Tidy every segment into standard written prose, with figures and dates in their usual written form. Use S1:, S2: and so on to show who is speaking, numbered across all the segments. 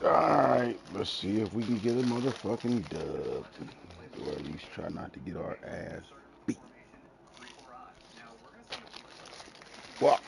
S1: Alright, let's see if we can get a motherfucking dub. Or at least try not to get our ass beat. Well,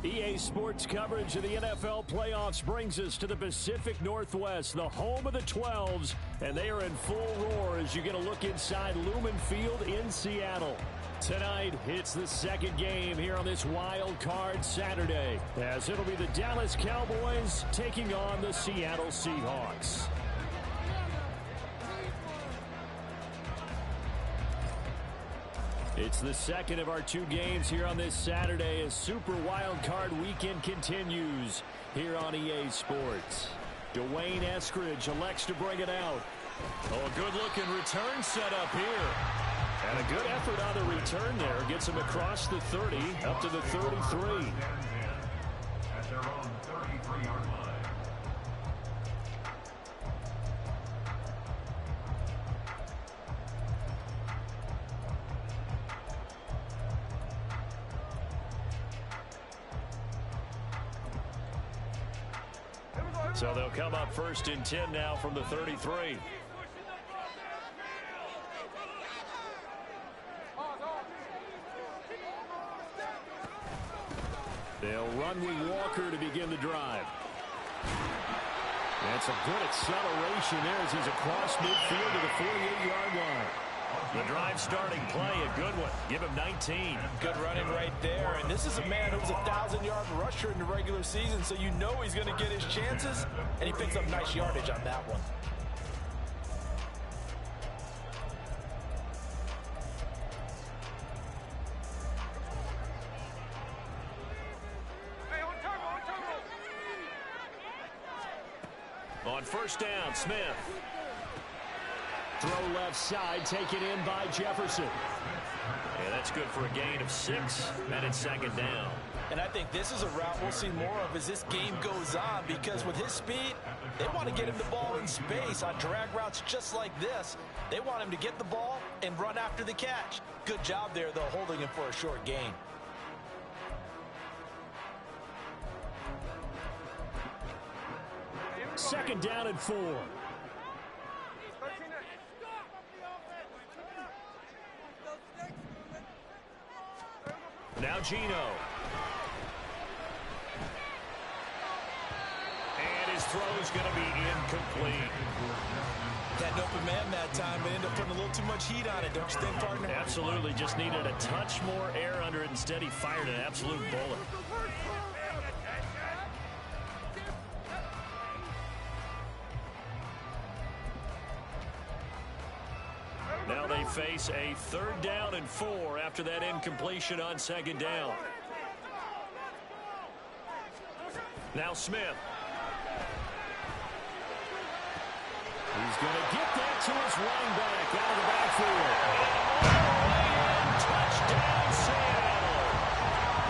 S2: EA Sports coverage of the NFL playoffs brings us to the Pacific Northwest, the home of the 12s, and they are in full roar as you get a look inside Lumen Field in Seattle. Tonight, it's the second game here on this Wild Card Saturday, as it'll be the Dallas Cowboys taking on the Seattle Seahawks. It's the second of our two games here on this Saturday as Super Wild Card Weekend continues here on EA Sports. Dwayne Eskridge elects to bring it out. Oh, a good-looking return set up here. And a good effort on the return there. Gets him across the 30, up to the 33. At their own 33-yard line. So they'll come up first and 10 now from the 33. They'll run with Walker to begin the drive. That's a good acceleration there as he's across midfield to the 48-yard line. The drive starting play, a good one. Give him 19.
S3: Good running right there. And this is a man who was a 1,000-yard rusher in the regular season, so you know he's going to get his chances, and he picks up nice yardage on that one.
S2: On first down, Smith. Throw left side, taken in by Jefferson. Yeah, that's good for a gain of 6, and it's second down.
S3: And I think this is a route we'll see more of as this game goes on, because with his speed, they want to get him the ball in space on drag routes just like this. They want him to get the ball and run after the catch. Good job there, though, holding him for a short gain.
S2: Second down and 4. Now Gino. And his throw is going to be incomplete.
S3: Had an open man that time, but ended up putting a little too much heat on it, don't you think, partner?
S2: Absolutely. Just needed a touch more air under it. Instead, he fired an absolute bullet. Now they face a third down and 4 after that incompletion on second down. Now Smith. He's going to get that to his running back out of the backfield. And touchdown Seattle.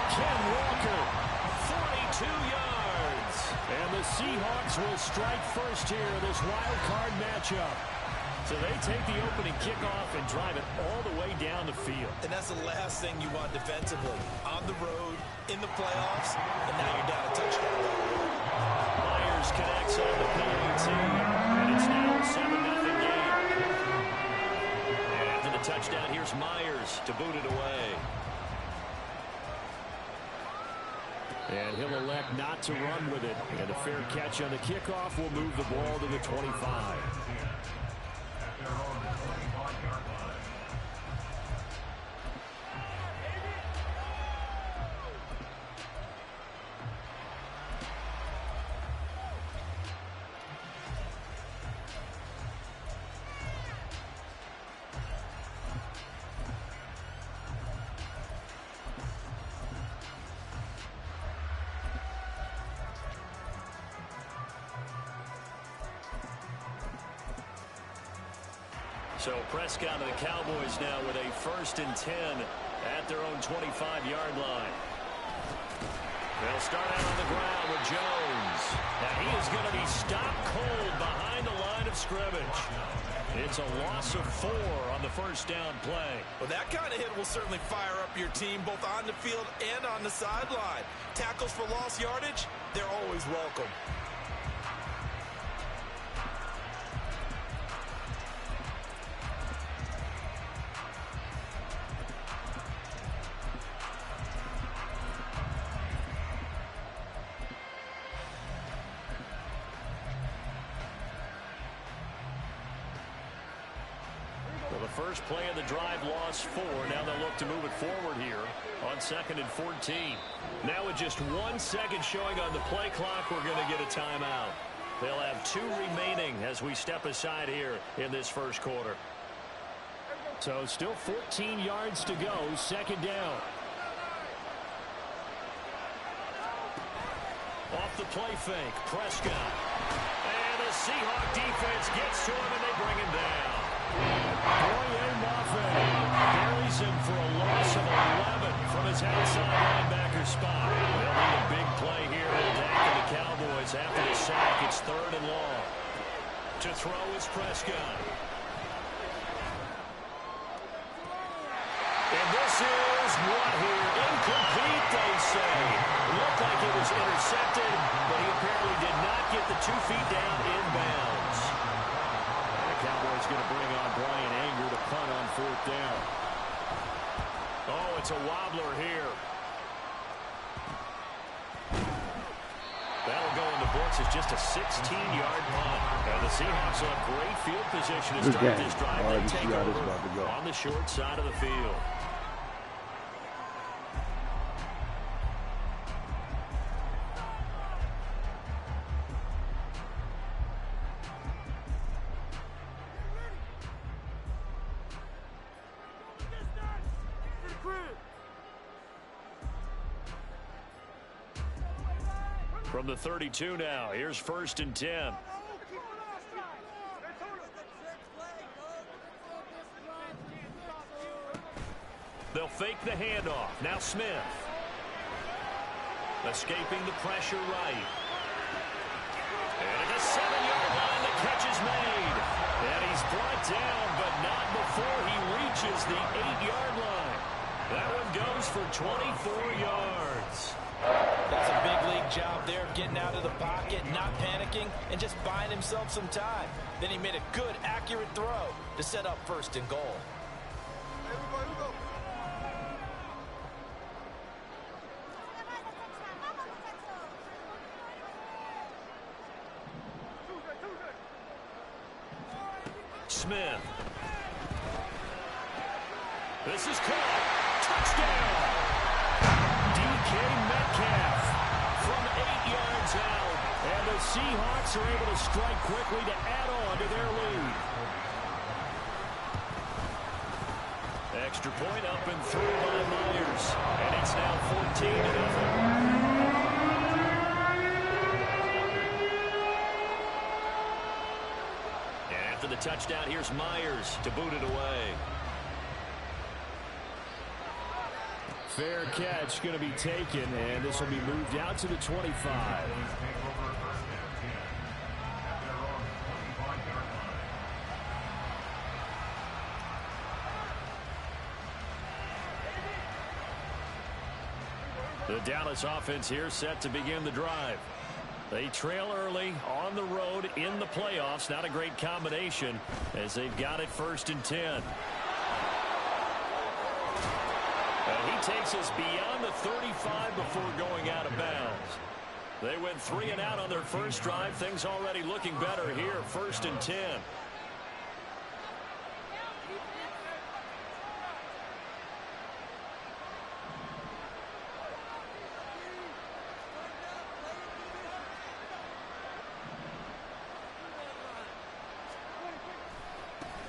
S2: Ken Walker, 42 yards. And the Seahawks will strike first here in this wild card matchup. So they take the opening kickoff and drive it all the way down the field.
S3: And that's the last thing you want defensively. On the road, in the playoffs, and now you're down a touchdown.
S2: Myers connects on the PAT, and it's now a 7-0 game. And after the touchdown, here's Myers to boot it away. And he'll elect not to run with it. And a fair catch on the kickoff will move the ball to the 25. So Prescott and the Cowboys now with a 1st and 10 at their own 25-yard line. They'll start out on the ground with Jones. Now he is going to be stopped cold behind the line of scrimmage. It's a loss of 4 on the first down play.
S3: Well, that kind of hit will certainly fire up your team both on the field and on the sideline. Tackles for lost yardage, they're always welcome.
S2: first play of the drive lost 4. Now they'll look to move it forward here on 2nd and 14. Now with just 1 second showing on the play clock, we're going to get a timeout. They'll have 2 remaining as we step aside here in this first quarter. So still 14 yards to go, 2nd down. Off the play fake, Prescott. And the Seahawk defense gets to him and they bring him down. Buries him for a loss of 11 from his outside linebacker spot. They'll need a big play here to attack the Cowboys after the sack. It's 3rd and long. To throw is Prescott. And this is what here? Incomplete, they say. Looked like it was intercepted, but he apparently did not get the 2 feet down inbounds. The Cowboys going to bring on Brian Anger to punt on 4th down. Oh, it's a wobbler here. That'll go in the books as just a 16-yard punt. And the Seahawks will have great field position to start this drive. They take over on the short side of the field. From the 32 now, here's 1st and 10. They'll fake the handoff. Now Smith. Escaping the pressure right. And at the 7-yard line, the catch is made. And he's brought down, but not before he reaches the 8-yard line. That one goes for 24 yards.
S3: That's a big league job there, getting out of the pocket, not panicking, and just buying himself some time. Then he made a good, accurate throw to set up 1st and goal.
S2: Smith. This is caught. Touchdown. Metcalf from 8 yards out, and the Seahawks are able to strike quickly to add on to their lead. Extra point up and through by Myers, and it's now 14-0. And after the touchdown, here's Myers to boot it away. Fair catch going to be taken, and this will be moved out to the 25. The Dallas offense here set to begin the drive. They trail early on the road in the playoffs. Not a great combination as they've got it 1st and 10. And he takes us beyond the 35 before going out of bounds. They went 3 and out on their first drive. Things already looking better here. 1st and 10.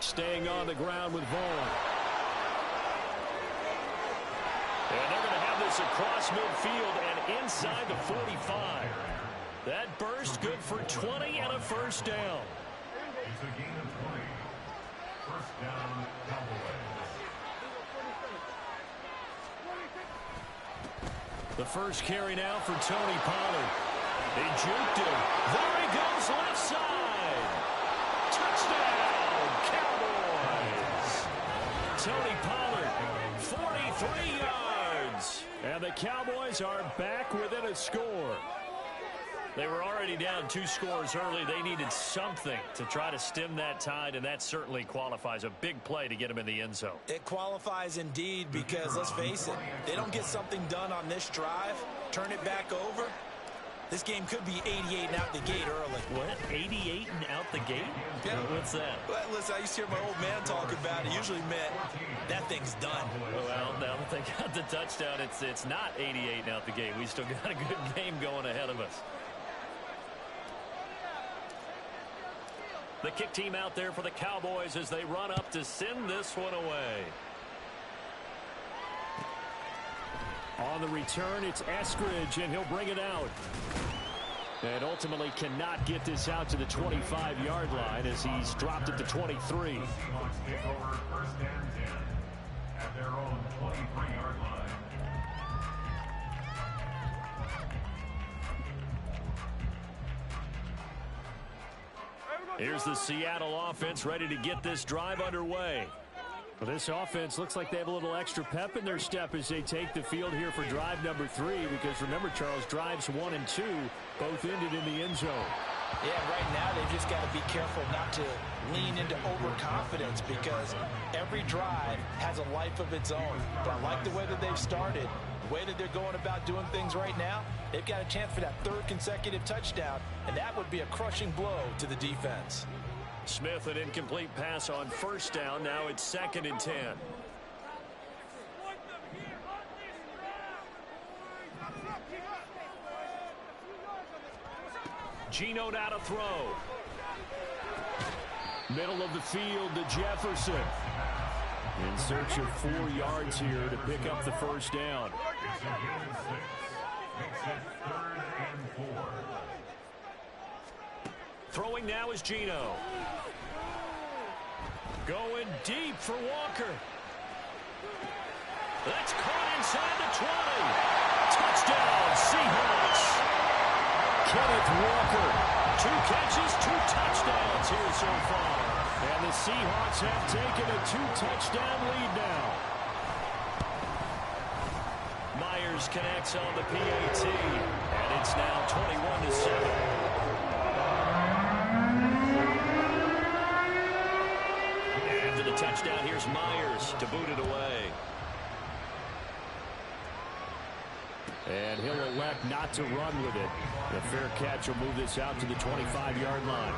S2: Staying on the ground with Vaughn. And they're going to have this across midfield and inside the 45. That burst good for 20 and a 1st down.
S4: It's a gain of 20. 1st down, Cowboys.
S2: The first carry now for Tony Pollard. He juked him. There he goes left side. Touchdown, Cowboys. Tony Pollard, 43 yards. And the Cowboys are back within a score. They were already down 2 scores early. They needed something to try to stem that tide, and that certainly qualifies. A big play to get them in the end zone.
S3: It qualifies indeed because, let's face it, they don't get something done on this drive, turn it back over, This game could be 88 and out the gate early.
S2: What? 88 and out the gate?
S3: Yeah.
S2: What's that?
S3: Well, listen, I used to hear my old man talk about it. Usually meant that thing's done.
S2: Well, now that they got the touchdown, it's not 88 and out the gate. We still got a good game going ahead of us. The kick team out there for the Cowboys as they run up to send this one away. On the return, it's Eskridge, and he'll bring it out. And ultimately cannot get this out to the 25-yard line as he's dropped it to 23.
S4: The Seahawks take over first and 10 at their own 23-yard line.
S2: Here's the Seattle offense ready to get this drive underway. Well, this offense looks like they have a little extra pep in their step as they take the field here for drive number 3, because remember, Charles, drives 1 and 2 both ended in the end zone.
S3: Yeah, right now they've just got to be careful not to lean into overconfidence, because every drive has a life of its own. But I like the way that they've started, the way that they're going about doing things right now. They've got a chance for that 3rd consecutive touchdown, and that would be a crushing blow to the defense.
S2: Smith, an incomplete pass on first down. Now it's 2nd and 10. Geno now to throw. Middle of the field to Jefferson. In search of 4 yards here to pick up the first down.
S4: It's a gain of 6. Makes it 3rd and 4.
S2: Throwing now is Geno. Going deep for Walker. That's caught inside the 20. Touchdown, Seahawks. Kenneth Walker. 2 catches, 2 touchdowns here so far. And the Seahawks have taken a 2-touchdown lead now. Myers connects on the PAT. And it's now 21-7. Touchdown, here's Myers to boot it away. And he'll elect not to run with it. The fair catch will move this out to the 25-yard line.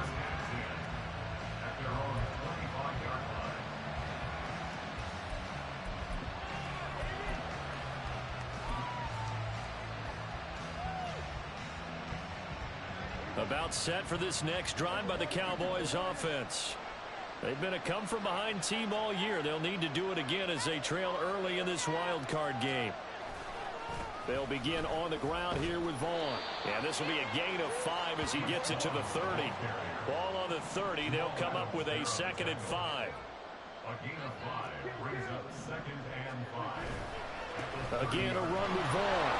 S2: About set for this next drive by the Cowboys offense. They've been a come-from-behind team all year. They'll need to do it again as they trail early in this wild card game. They'll begin on the ground here with Vaughn. And this will be a gain of 5 as he gets it to the 30. Ball on the 30. They'll come up with a 2nd and 5.
S4: A gain of 5 brings up 2nd and 5.
S2: Again, a run with Vaughn.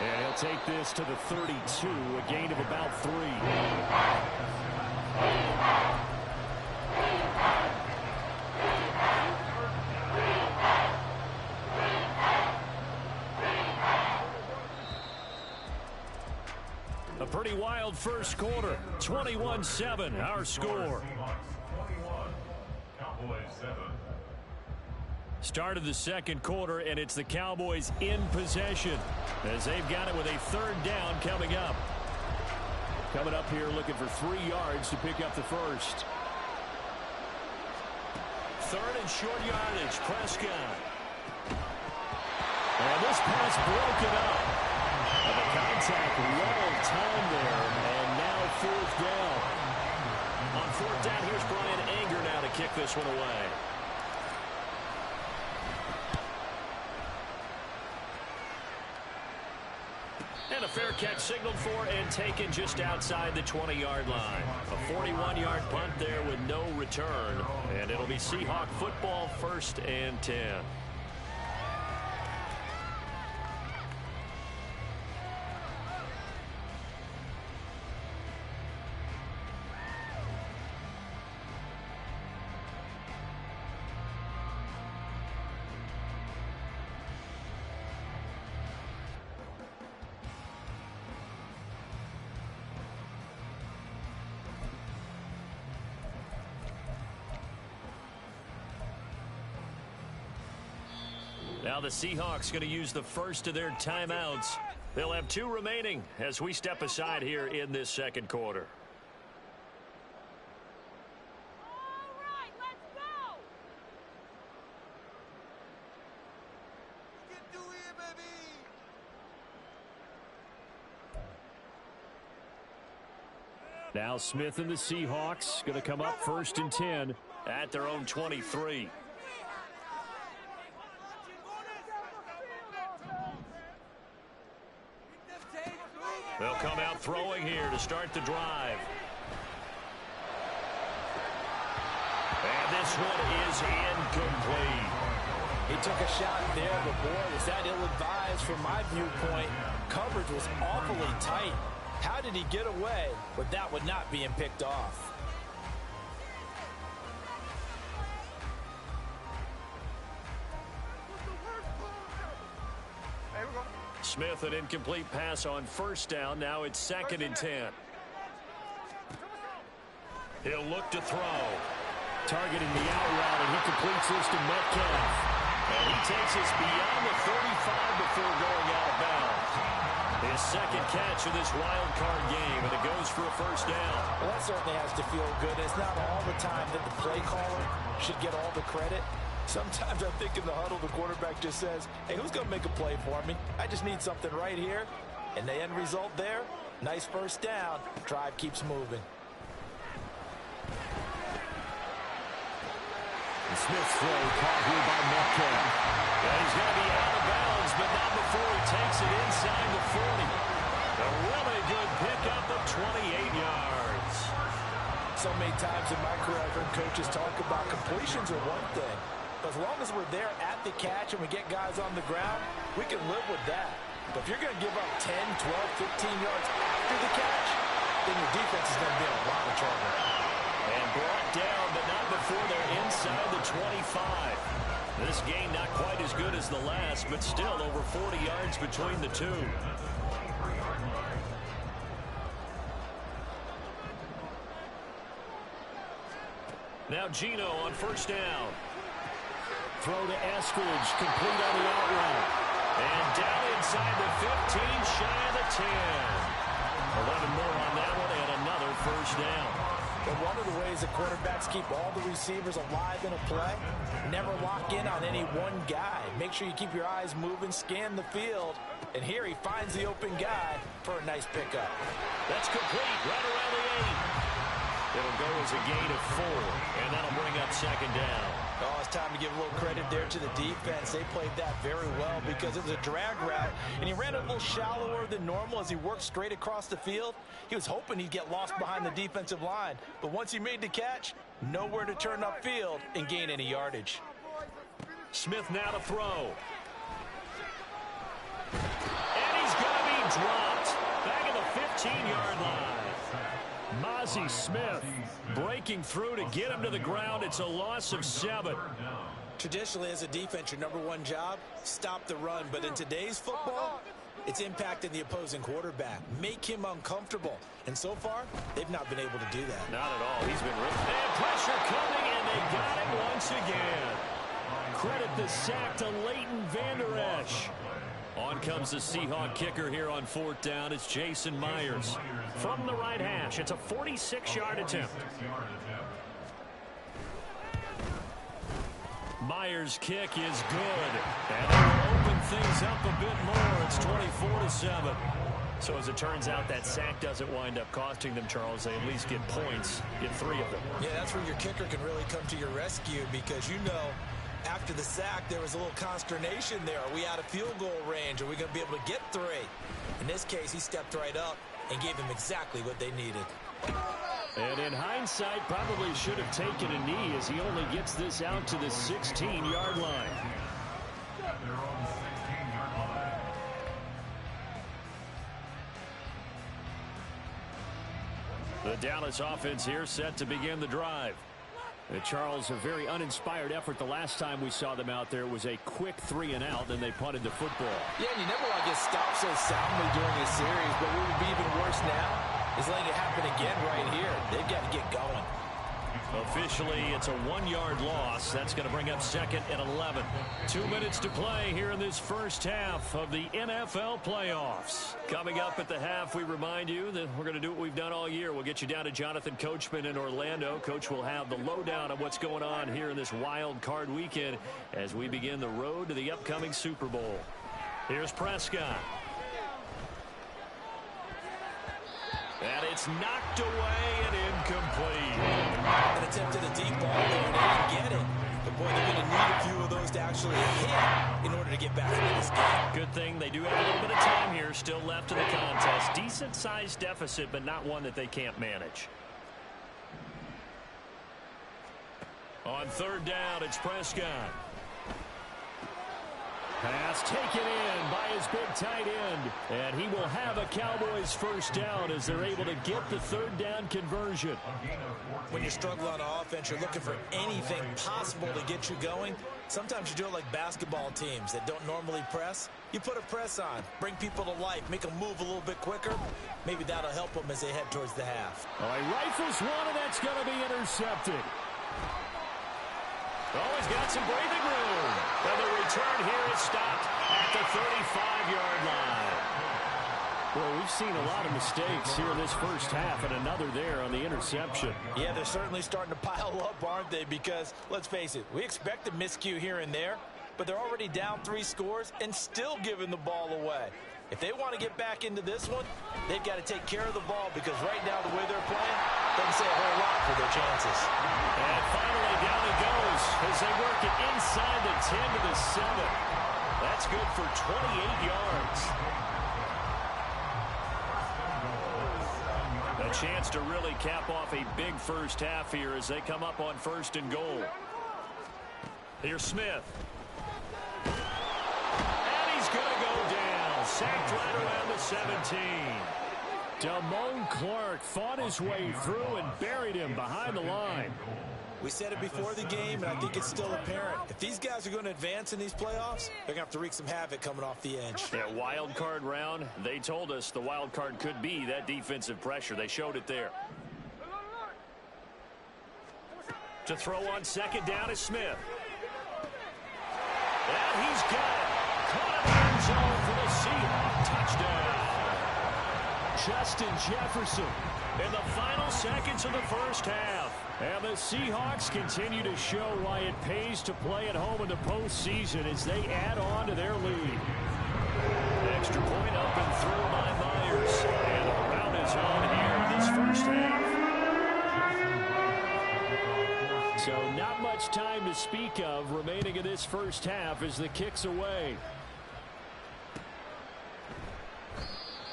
S2: And he'll take this to the 32, a gain of about 3. A pretty wild first quarter. 21-7, our score.
S4: Cowboys 7.
S2: Start of the second quarter, and it's the Cowboys in possession as they've got it with a 3rd down coming up. Coming up here looking for 3 yards to pick up the first. 3rd and short yardage, Prescott. And this pass broken up. And the contact well timed there, and now 4th down. On 4th down, here's Brian Anger now to kick this one away. And a fair catch signaled for and taken just outside the 20-yard line. A 41-yard punt there with no return. And it'll be Seahawk football, 1st and 10. Now the Seahawks going to use the first of their timeouts They'll have 2 remaining as we step aside here in this second quarter. Now Smith and the Seahawks going to come up 1st and 10 at their own 23. They'll come out throwing here to start the drive. And this one is incomplete.
S3: He took a shot there, but boy, was that ill-advised from my viewpoint. Coverage was awfully tight. How did he get away with that one not being picked off?
S2: Smith, an incomplete pass on 1st down. Now it's 2nd and 10. He'll look to throw. Targeting the out route, and he completes this to Metcalf. And he takes us beyond the 35 before going out of bounds. His 2nd catch of this wild card game, and it goes for a 1st down.
S3: Well, that certainly has to feel good. It's not all the time that the play caller should get all the credit. Sometimes I think in the huddle, the quarterback just says, hey, who's going to make a play for me? I just need something right here. And the end result there, nice 1st down. Drive keeps moving.
S2: Smith's throw caught here by Metcalf. Yeah, he's going to be out of bounds, but not before he takes it inside the 40. A really good pickup of 28 yards.
S3: So many times in my career, I've heard coaches talk about completions are one thing. But as long as we're there at the catch and we get guys on the ground, we can live with that. But if you're going to give up 10, 12, 15 yards after the catch, then your defense is going to be in a lot of trouble.
S2: And brought down, but not before they're inside the 25. This game not quite as good as the last, but still over 40 yards between the two. Now Gino on 1st down. Throw to Eskridge, complete on the out route. And down inside the 15, shy of the 10. 11 more on that one, and another 1st down.
S3: But one of the ways that quarterbacks keep all the receivers alive in a play, never lock in on any one guy. Make sure you keep your eyes moving, scan the field. And here he finds the open guy for a nice pickup.
S2: That's complete, right around the 8. It'll go as a gain of 4, and that'll bring up 2nd down.
S3: Oh, it's time to give a little credit there to the defense. They played that very well because it was a drag route, and he ran a little shallower than normal as he worked straight across the field. He was hoping he'd get lost behind the defensive line, but once he made the catch, nowhere to turn upfield and gain any yardage.
S2: Smith now to throw. And he's going to be dropped back at the 15-yard line. Mozzie Smith breaking through to get him to the ground. It's a loss of 7.
S3: Traditionally, as a defense, your number one job, stop the run. But in today's football, it's impacting the opposing quarterback. Make him uncomfortable. And so far, they've not been able to do that.
S2: Not at all. He's been ripped. And pressure coming, and they got him once again. Credit the sack to Leighton Vander Esch. On comes the Seahawk kicker here on 4th down. It's Jason Myers. From the right hash, it's a 46-yard attempt. Myers' kick is good. And they'll open things up a bit more. It's 24-7. So as it turns out, that sack doesn't wind up costing them, Charles. They at least get points, get 3 of them.
S3: Yeah, that's where your kicker can really come to your rescue because you know after the sack, there was a little consternation there. Are we out of field goal range? Are we going to be able to get 3? In this case, he stepped right up and gave them exactly what they needed.
S2: And in hindsight, probably should have taken a knee as he only gets this out to the 16-yard line. The Dallas offense here set to begin the drive. Charles, a very uninspired effort the last time we saw them out there. It was a quick 3 and out, then they punted the football.
S3: Yeah, and you never want to get stopped so soundly during a series, but what would be even worse now is letting it happen again right here. They've got to get going.
S2: Officially, it's a 1-yard loss. That's going to bring up second and 11. 2 minutes to play here in this first half of the NFL playoffs. Coming up at the half, we remind you that we're going to do what we've done all year. We'll get you down to Jonathan Coachman in Orlando. Coach will have the lowdown of what's going on here in this wild card weekend as we begin the road to the upcoming Super Bowl. Here's Prescott. And it's knocked away and incomplete.
S3: An attempt at a deep ball there, and they didn't get it. But, boy, they're going to need a few of those to actually hit in order to get back into this game.
S2: Good thing they do have a little bit of time here still left in the contest. Decent-sized deficit, but not one that they can't manage. On third down, it's Prescott. Pass taken in by his big tight end. And he will have a Cowboys first down as they're able to get the third down conversion.
S3: When you struggle on offense, you're looking for anything possible to get you going. Sometimes you do it like basketball teams that don't normally press. You put a press on, bring people to life, make them move a little bit quicker. Maybe that'll help them as they head towards the half.
S2: All right, rifles one, and that's going to be intercepted. Oh, he's got some breathing room. And the return here is stopped at the 35-yard line. Well, we've seen a lot of mistakes here in this first half, and another there on the interception.
S3: Yeah, they're certainly starting to pile up, aren't they? Because, let's face it, we expect a miscue here and there, but they're already down 3 scores and still giving the ball away. If they want to get back into this one, they've got to take care of the ball because right now the way they're playing doesn't say a whole lot for their chances.
S2: And finally down it goes as they work it inside the 10 to the 7. That's good for 28 yards. A chance to really cap off a big first half here as they come up on first and goal. Here's Smith. And he's going to go down. Sacked right around the 17. Damone Clark fought his way through and buried him behind the line.
S3: We said it before the game, and I think it's still apparent. If these guys are going to advance in these playoffs, they're going to have to wreak some havoc coming off the edge.
S2: That wild card round, they told us the wild card could be that defensive pressure. They showed it there. To throw on second down is Smith. And he's got it. Caught in the end zone for the Seahawks touchdown. Justin Jefferson in the final seconds of the first half. And the Seahawks continue to show why it pays to play at home in the postseason as they add on to their lead. Extra point up and through by Myers. And the round is on here in this first half. So not much time to speak of remaining in this first half as the kick's away.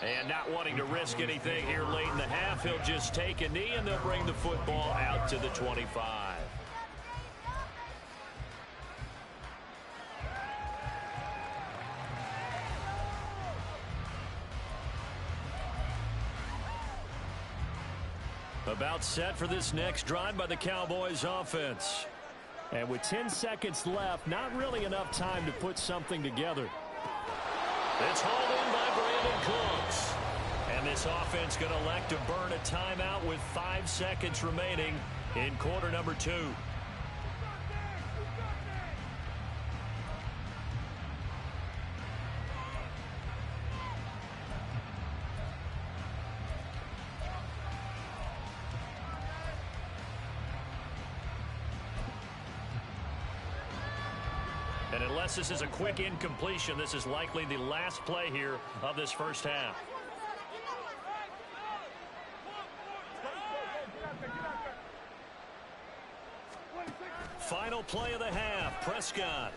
S2: And not wanting to risk anything here late in the half, he'll just take a knee and they'll bring the football out to the 25. About set for this next drive by the Cowboys offense. And with 10 seconds left, not really enough time to put something together. It's hauled in by Brandon Cooks. And this offense going to elect to burn a timeout with 5 seconds remaining in quarter number 2. And unless this is a quick incompletion, this is likely the last play here of this first half. Final play of the half, Prescott.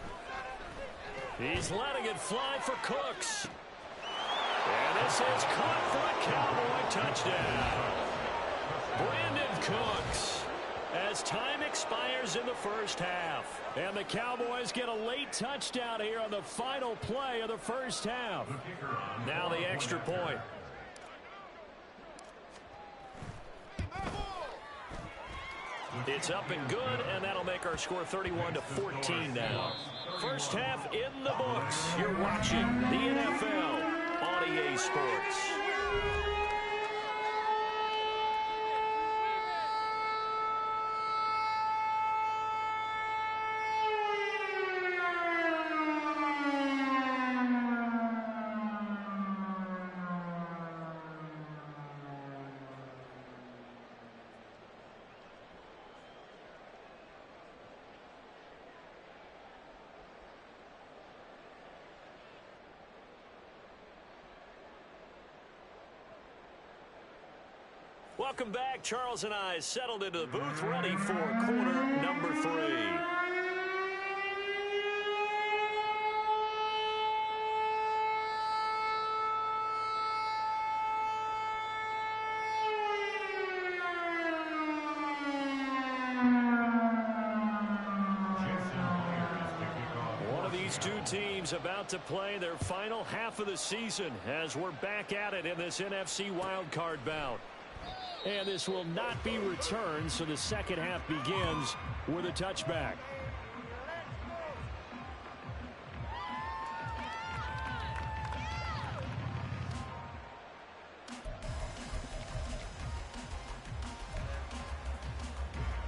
S2: He's letting it fly for Cooks. And this is caught for a Cowboy touchdown. Brandon Cooks. As time expires in the first half. And the Cowboys get a late touchdown here on the final play of the first half. Now the extra point. It's up and good, and that'll make our score 31-14 now. First half in the books. You're watching the NFL on EA Sports. Welcome back. Charles and I settled into the booth, ready for quarter number 3. These two teams about to play their final half of the season as we're back at it in this NFC wildcard bout. And this will not be returned, so the second half begins with a touchback.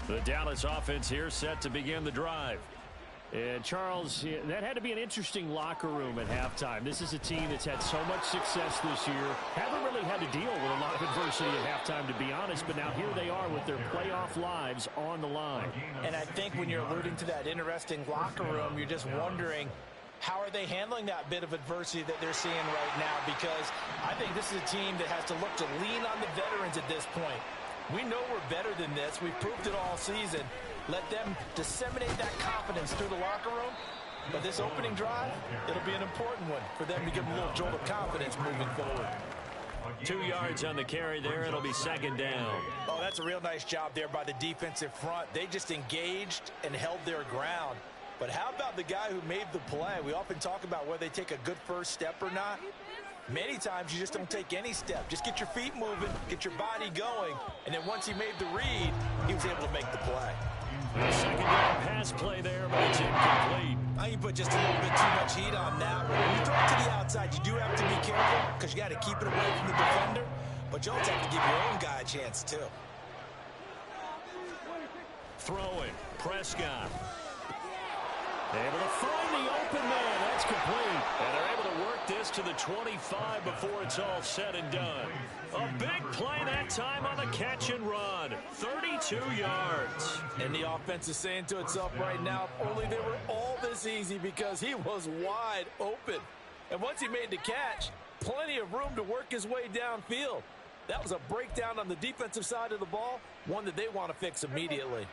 S2: The Dallas offense here set to begin the drive. And Charles, that had to be an interesting locker room at halftime. This is a team that's had so much success this year. Haven't really had to deal with a lot of adversity at halftime, to be honest. But now here they are with their playoff lives on the line.
S3: And I think when you're alluding to that interesting locker room, you're just wondering, how are they handling that bit of adversity that they're seeing right now? Because I think this is a team that has to look to lean on the veterans at this point. We know we're better than this. We've proved it all season. Let them disseminate that confidence through the locker room. But this opening drive, it'll be an important one for them to give them a little jolt of confidence moving forward.
S2: 2 yards on the carry there. It'll be second down.
S3: Oh, that's a real nice job there by the defensive front. They just engaged and held their ground. But how about the guy who made the play? We often talk about whether they take a good first step or not. Many times you just don't take any step. Just get your feet moving, get your body going, and then once he made the read, he was able to make the play.
S2: Second down pass play there, but it's incomplete.
S3: I think you put just a little bit too much heat on that. When you throw it to the outside, you do have to be careful because you got to keep it away from the defender. But you also have to give your own guy a chance, too.
S2: Throwing, Prescott. Able to find the open man. That's complete. And they're able to work this to the 25 before it's all said and done. A big play that time on the catch and run. 32 yards.
S3: And the offense is saying to itself right now, if only they were all this easy, because he was wide open. And once he made the catch, plenty of room to work his way downfield. That was a breakdown on the defensive side of the ball, one that they want to fix immediately.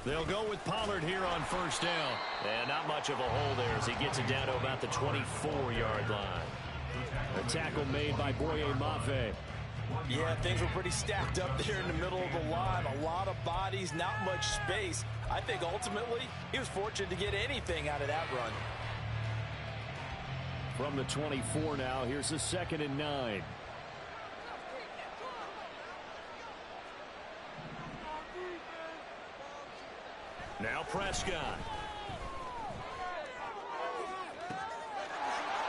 S2: They'll go with Pollard here on first down. And not much of a hole there as he gets it down to about the 24-yard line. A tackle made by Boye Mafe.
S3: Yeah, things were pretty stacked up there in the middle of the line. A lot of bodies, not much space. I think ultimately he was fortunate to get anything out of that run.
S2: From the 24 now, here's the 2nd and 9. Now Prescott.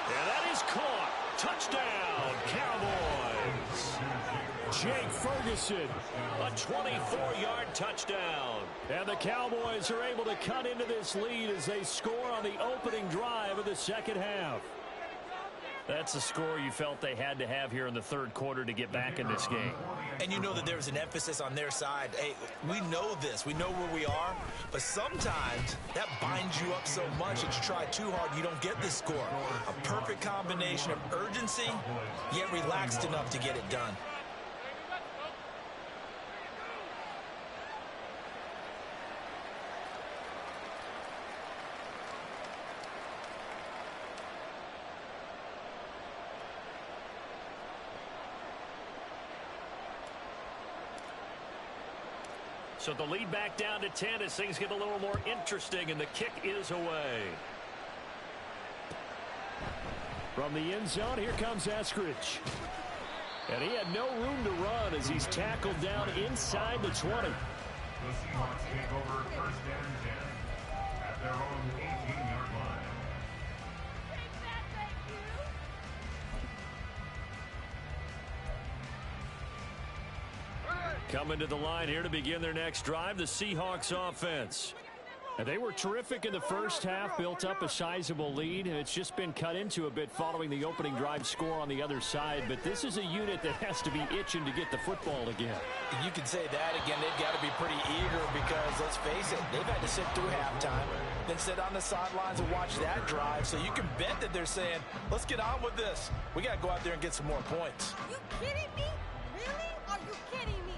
S2: And that is caught. Touchdown, Cowboys. Jake Ferguson, a 24-yard touchdown. And the Cowboys are able to cut into this lead as they score on the opening drive of the second half. That's a score you felt they had to have here in the third quarter to get back in this game.
S3: And you know that there's an emphasis on their side. Hey, we know this. We know where we are. But sometimes that binds you up so much that you try too hard, you don't get this score. A perfect combination of urgency, yet relaxed enough to get it done.
S2: So the lead back down to 10 as things get a little more interesting, and the kick is away. From the end zone, here comes Eskridge. And he had no room to run as he's tackled down inside the 20.
S4: The Seahawks take over first and 10 at their own 18-yard line.
S2: Coming to the line here to begin their next drive, the Seahawks offense. They were terrific in the first half, built up a sizable lead, and it's just been cut into a bit following the opening drive score on the other side. But this is a unit that has to be itching to get the football again.
S3: You can say that again. They've got to be pretty eager because, let's face it, they've had to sit through halftime, then sit on the sidelines and watch that drive. So you can bet that they're saying, let's get on with this. We got to go out there and get some more points.
S5: Are you kidding me? Really? Are you kidding me?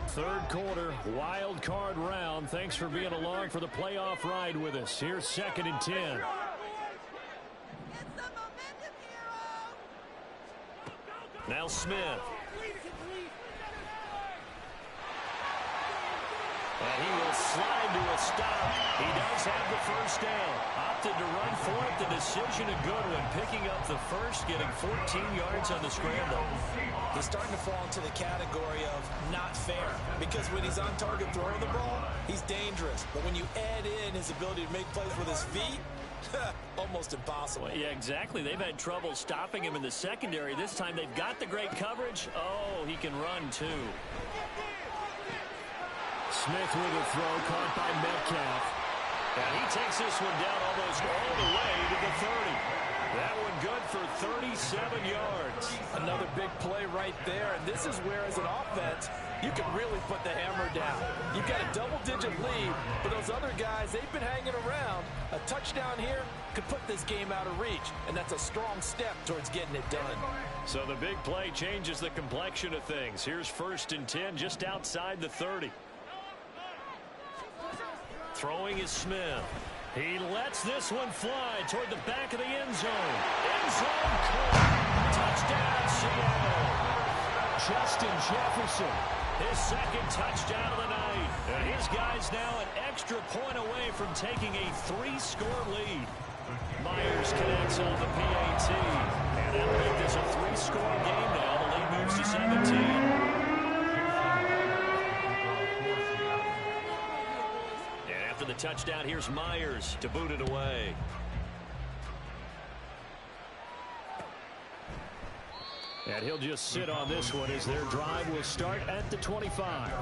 S2: Third quarter, wild card round. Thanks for being along for the playoff ride with us. Here's 2nd and 10.
S5: Get some momentum, hero!
S2: Now Smith. And he will slide to a stop. He does have the first down. Opted to run for it. The decision a good one. Picking up the first, getting 14 yards on the scramble.
S3: He's starting to fall into the category of not fair because when he's on target throwing the ball, he's dangerous. But when you add in his ability to make plays with his feet, almost impossible.
S2: Well, yeah, exactly. They've had trouble stopping him in the secondary. This time they've got the great coverage. Oh, he can run too. Smith with a throw caught by Metcalf. And he takes this one down almost all the way to the 30. That one good for 37 yards.
S3: Another big play right there. And this is where, as an offense, you can really put the hammer down. You've got a double-digit lead, but those other guys, they've been hanging around. A touchdown here could put this game out of reach, and that's a strong step towards getting it done.
S2: So the big play changes the complexion of things. Here's 1st and 10 just outside the 30. Throwing is Smith. He lets this one fly toward the back of the end zone. End zone caught. Touchdown, Seattle. Justin Jefferson, his 2nd touchdown of the night. And his guys now an extra point away from taking a 3-score lead. Myers connects on the PAT. And that'll make this a 3-score game now. The lead moves to 17. The touchdown, here's Myers to boot it away. And he'll just sit on this one as their drive will start at the 25.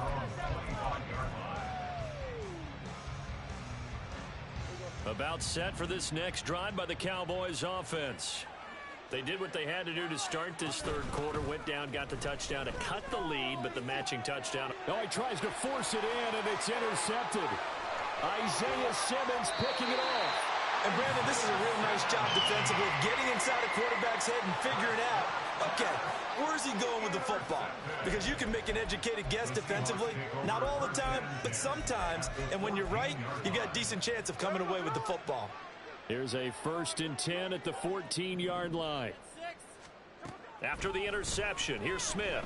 S2: About set for this next drive by the Cowboys offense. They did what they had to do to start this third quarter. Went down, got the touchdown to cut the lead, but the matching touchdown.
S6: Oh, he tries to force it in, and it's intercepted. Isaiah Simmons picking it off.
S3: And, Brandon, this is a real nice job defensively of getting inside a quarterback's head and figuring out, okay, where's he going with the football? Because you can make an educated guess defensively. Not all the time, but sometimes. And when you're right, you've got a decent chance of coming away with the football.
S2: Here's a 1st and 10 at the 14-yard line. After the interception, here's Smith.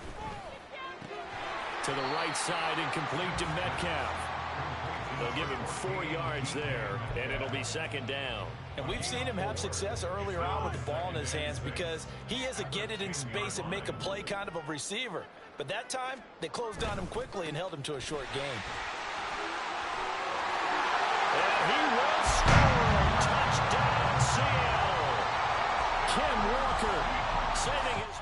S2: To the right side and complete to Metcalf. They'll give him 4 yards there, and it'll be 2nd down.
S3: And we've seen him have success earlier on with the ball in his hands because he is a get it in space and make a play kind of a receiver. But that time, they closed on him quickly and held him to a short game.
S2: And he will score. Touchdown, Seattle. Ken Walker saving his